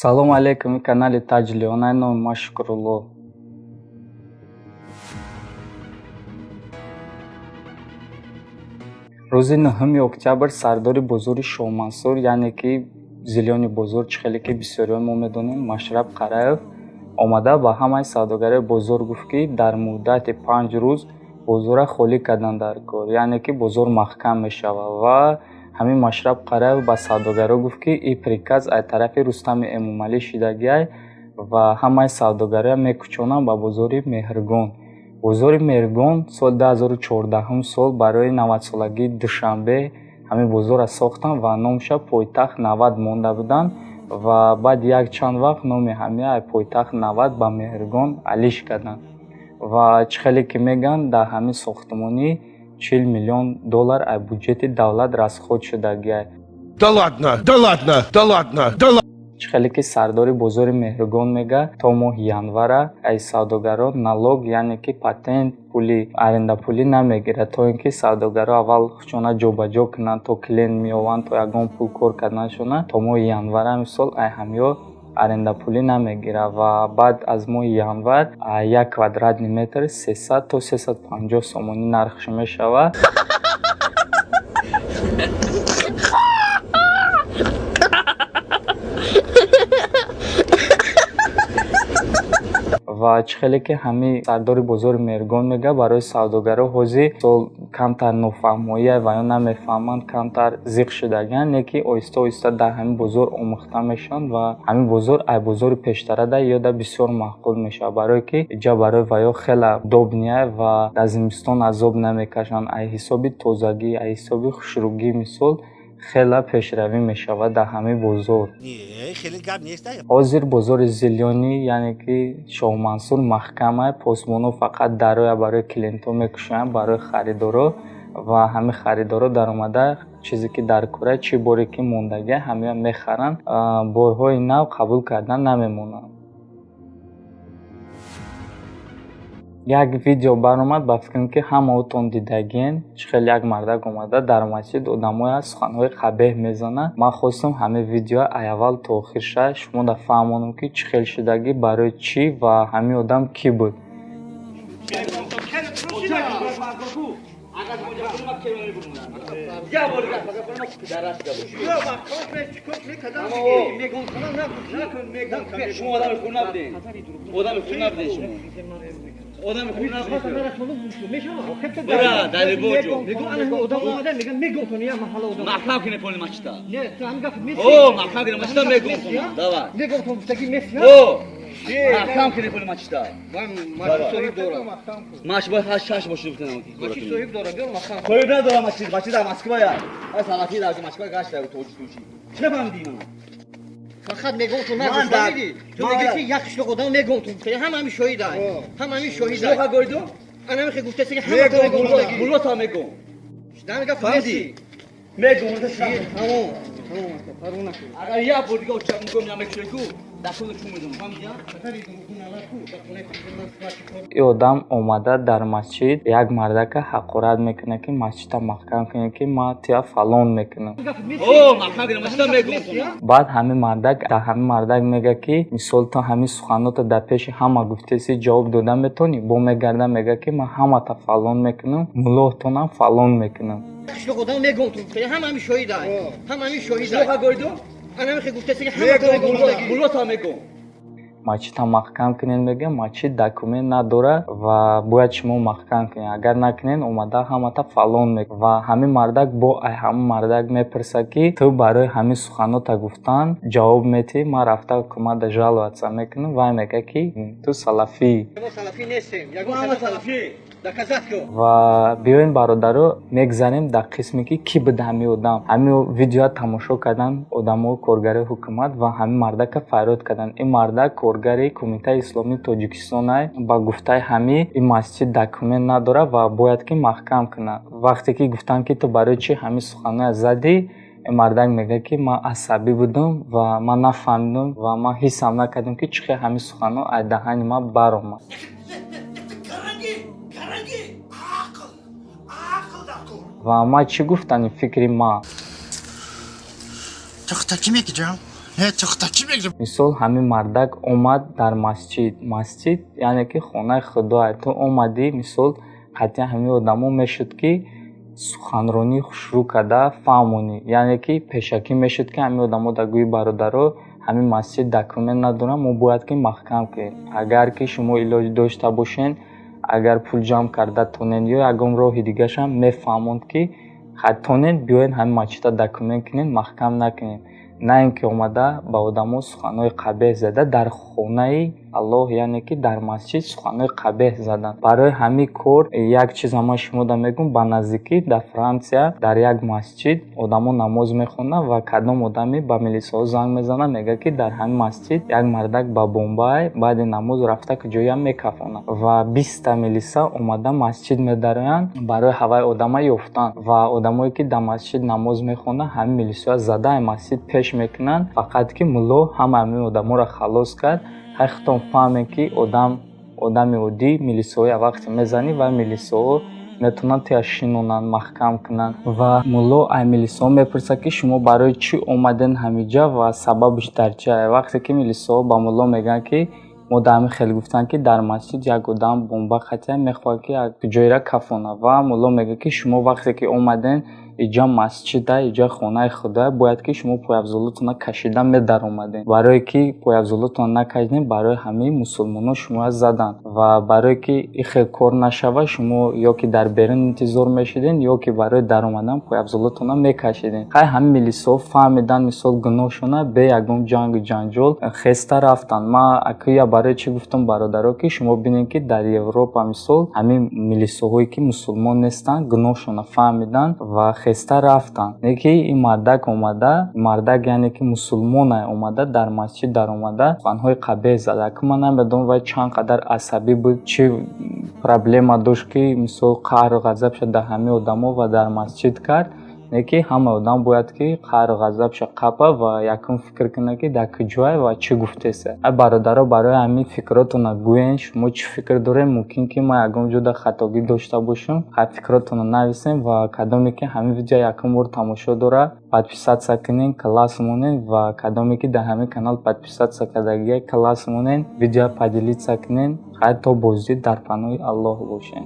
Салом алейкум, канали Таҷли онлайн машкурулло. рӯзи 9 октябр сардори бозори Шоҳмансур, яъне ки зилёни бозор чихеле ки бисёриён мо медонем, Машраб Қараев омада ба ҳамаи савдогари бозор гуфт ки дар муддати 5 рӯз бозора холӣ кардан дар кор, яъне ки бозор маҳкам мешавад. Ва ҳамин Машраб Қараев ба савдогаро гуфт ки ин приказ аз тарафи Рустами Эмомалӣ шидагиай ва ҳамаи савдогариро мекӯчонанд ба бозори Меҳргон. бозори Меҳргон соли 2014 сол барои 90-солагии Душанбе ҳамин бозорро сохтанд ва номаша Пойтахт 90 монда буданд ва баъд як чанд вақт номи ҳамин Пойтахт 90 ба Меҳргон алиш карданд. ва чихеле ки мегӯянд дар ҳамин сохтмонӣ $40 миллион аз бюджети давлат расход шудагиай. Да ладно, да ладно, да ладно, да ладно. чихеле ки сардори бозори Меҳргон мега то моҳи январа аз савдогаро налог, яъне ки патент пули арендапулӣ намегирад, то ин ки савдогаро аввал хучона ҷобаҷо кунанд, то клиент меованд, то ягон пул кор карданашона, то моҳи январа мисол ай ҳамё арендапулӣ намегирад ва баъд аз моҳи январ 1 квадратни метр 300 то 350 сомонӣ нархш мешавад. ва чихеле ки ҳамин сардори бозори Меҳргон мега барои савдогаро ҳозир сол камтар нофаҳмоия ва ё намефаҳманд, камтар зиқ шудагианд, не ки оҳиста оҳиста дар ҳамин бозор омӯхта мешаванд ва ҳамин бозор аз бозори пештарада ёда бисёр маъқул мешавад, барое ки иҷа барои ваё хела доб ниай ва дар зимистон азоб намекашанд. Аз ҳисоби тозагӣ, аз ҳисоби хушрӯгӣ мисол хела пешравӣ мешавад дар ҳамин бозор. ҳозир бозори зилёнӣ, яъне ки Шоҳмансур маҳкам аст, посбоно фақат дароя барои клиентҳо мекушоянд, барои харидоро ва ҳамин харидоро даромада чизе ки дар кора чӣ боре ки мондагиа ҳамеа мехаранд, борҳои нав қабул кардан намемонанд. як видео баромад, ба фикрам ки ҳамаотон дидагиен, чихел як мардак омада дар масҷид одамоя суханҳои қабеҳ мезанад. ман хостам ҳамин видео аз аввал то охир шуд шумо да фаҳмонам ки чихел шудагӣ, барои чӣ ва ҳамин одам кӣ буд. آدم خوب نبودی. برا داری بوجو. میگم آن آدم اومده میگم میگم تو نیا محل آدم. محکم کنه پول ماشتا. نه تو هم گفت میسی. اوه محکم کنه ماشتا میگم تو. داوا. میگم تو مستقیم میسی. اوه. محکم کنه پول ماشتا. من ماش صاحب دارم. ماش باید هاش باشی بکنم. ماش صاحب دارم. بیار محکم. صاحب ندارم ماشی در مسکو یا. از ساعتی در مسکو گاش دارم توجی. چه فهمیدی من؟ فقط میگم تو نگفتی. تو میگی که یک شلوغ آدم میگم تو. همین شهیدای. همین شهیدای. شلوغ گویدو؟ انا میخوام گفته که همه تو میگم. بولو تا میگم. دارم میگم فهمیدی؟ میگم تو چی؟ تمام. فرونه. اگر یا بودی که چند میگم یا میگم کو. دستور چون میدم. فهمیدی؟ خطری تو کنار کو. این آدم اومده در مسجد یک مردک حقارت میکنه که مسجد محکم کنه که ما تیا فلان میکنم. اوه محکم کنه مسجد میگم. بعد همین مردک در همین مردک میگه که مثال تا همین سخنات در پیش همه گفته سی جواب دادن میتونی. با میگردم میگه که من همه تا فلان میکنم، ملاحتونم فلان میکنم. شلوغ آدم میگم تو. همین شهیدای. همین شهیدای. شلوغ گویدو؟ انا میخوام گفته که همه تو میگم. بولو تا میگم. مسجد محکم کنین میگه مسجد دکومنت نداره و باید شما محکم کنین، اگر نکنین اومده همه تا فلان میگه و همین مردک با همین مردک میپرسه که تو برای همین سخنات گفتن جواب میدی، ما رفته حکومت ژالواتسا میکنم و میگه که تو سلفی. سلفی نیستم. یگو سلفی. و بیاین برادرو میگذاریم در قسمی که کی بود همین آدم. همین ویدیو تماشا کردن آدمو کارگر حکومت و همین مردک فریاد کردن. این مردک کارگر کمیته اسلامی تاجیکستان است. با گفته همین این مسجد دکومنت نداره و باید که محکم کنه. وقتی که گفتن که تو برای چی همین سخنه زدی، این مردک میگه که من عصبی بودم و من نفهمیدم و من حسم نکردم که چه همین سخنه از دهن ما برآمد. و ما چی گفتن فکری ما تو خطا کی میگی جان؟ мисол ҳамин мардак омад дар масҷид яъне ки хонаи худое ту омадӣ мисол қатъиян ҳамин одамо мешуд ки суханронӣ шурӯъ карда фаҳмонӣ яъне ки пешакӣ мешуд ки ҳамин одамо дар гӯи бародаро ҳамин масҷид документ надорам мо бояд ки маҳкам кунем агар ки шумо илоҷ дошта бошен агар пул ҷамъ карда тонен ё ягон роҳи дигашам мефаҳмонд ки тонен биёен ҳамин масҷида документ кунем маҳкам накунем на ин ки омада ба одамо суханҳои қабеҳ зада дар хонаи аллоҳ яъне ки дар масҷид суханҳои қабеҳ задан барои ҳамин кор як чиз ҳама шумода мегӯм ба наздикӣ дар Франсия дар як масҷид одамо намоз мехонанд ва кадом одаме ба милисаҳо занг мезанад мегӯяд ки дар ҳамин масҷид як мардак ба Бомбай баъди намоз рафта куҷоям мекафонад ва 20 милиса омада масҷид медароянд барои ҳавай одама ёфтан ва одамое ки дар масҷид намоз мехонанд ҳамин милисаҳо зада ин масҷид пеш мекунанд фақат ки мулло ҳама ҳамин одаморо халос кард ҳахтон фаҳмем ки одами оддӣ милисаҳо як вақте мезанӣ ва милисаҳо метавонанд тия шинонанд маҳкам кунанд ва мулло ай милисаҳо мепурсад ки шумо барои чӣ омаден ҳамиҷа ва сабабаш дар чи ай вақте ки милисаҳо ба мулло мегӯянд ки мо дар ҳамин хел гуфтанд ки дар масҷид як одам бомба қатъиян мехоҳад ки як ҷойра кафонад ва мулло мегӯяд ки шумо вақте ки омаден иҷа масҷида иҷа хонаи худое бояд ки шумо пояфзолотона кашида медаромаден барое ки пояфзолотона накашидем барои ҳамаи мусулмонон шумоя заданд ва барое ки ин хел кор нашавад шумо ё ки дар берун интизор мешидем ё ки барои даромадан пояфзолотона мекашидем хай ҳамин милисаҳо фаҳмидан мисол гуноҳшона бе ягон ҷангу ҷанҷол хеста рафтанд ман акӯя барои чӣ гуфтам бародаро ки шумо бинед ки дар Европа мисол ҳамин милисаҳое ки мусулмон нестанд гуноҳшона фаҳмидан ва хеста рафтан не ки ин мардак омада мардак яъне ки мусулмонай омада дар масҷид даромада суханҳои қабеҳ зада ки ман намедонам вай чанд қадар асабӣ буд чӣ проблема дошт ки мисол қаҳру ғазаб шуд дар ҳамин одамо ва дар масҷид кард не ки ҳама одам бояд ки қаҳру ғазабша қапа ва якум фикр кунад ки дар куҷоай ва чӣ гуфтеса ай бародаро барои ҳамин фикротона гӯен шумо чӣ фикр дорем мумкин ки ман ягон ҷода хатогӣ дошта бошам ҳай фикротона нависем ва кадоме ки ҳамин видео якум бор тамошо дорад патпицатсия кунен класс монен ва кадоме ки дар ҳамин канал патпицатсия кардагия класс монен видео поделитсия кунен хай то боздид дар паноҳи Аллоҳ бошем.